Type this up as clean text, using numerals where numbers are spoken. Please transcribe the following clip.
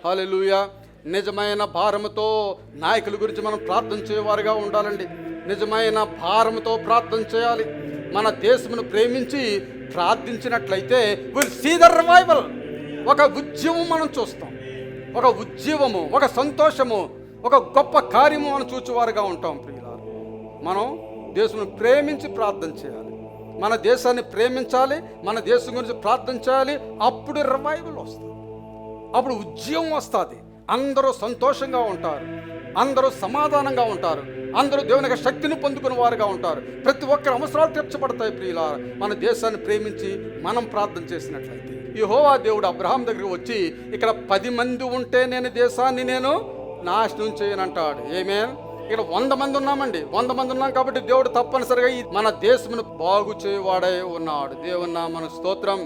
హల్లెలూయా. నిజమైన భారముతో నాయకుల గురించి మనం ప్రార్థన చేయవారుగా ఉండాలండి. నిజమైన భారముతో ప్రార్థన చేయాలి. మన దేశమును ప్రేమించి ప్రార్థించినట్లయితే విల్ సీ ద రివైవల్. ఒక ఉద్యమం మనం చూస్తాం, ఒక ఉద్యమము, ఒక సంతోషము, ఒక గొప్ప కార్యము మనం చూచేవారుగా ఉంటాం. ప్రియులారా, మనం దేశమును ప్రేమించి ప్రార్థన చేయాలి. మన దేశాన్ని ప్రేమించాలి, మన దేశం గురించి ప్రార్థన చేయాలి. అప్పుడు రివైవల్ వస్తుంది, అప్పుడు ఉద్యమం వస్తుంది. అందరూ సంతోషంగా ఉంటారు, అందరూ సమాధానంగా ఉంటారు, అందరూ దేవుని యొక్క శక్తిని పొందుకున్న వారుగా ఉంటారు. ప్రతి ఒక్కరి అవసరాలు తీర్చబడతాయి. ప్రియులారా, మన దేశాన్ని ప్రేమించి మనం ప్రార్థన చేసినట్లయితే యెహోవా దేవుడు అబ్రహాం దగ్గరికి వచ్చి ఇక్కడ 10 మంది ఉంటే నేను దేశాన్ని నేను నాశనం చేయనంటాడు. ఆమేన్. ఇక్కడ 100 మంది ఉన్నామండి, 100 మంది ఉన్నాం కాబట్టి దేవుడు తప్పనిసరిగా మన దేశమును బాగు చేయవాడై ఉన్నాడు. దేవుని నామమునకు స్తోత్రం.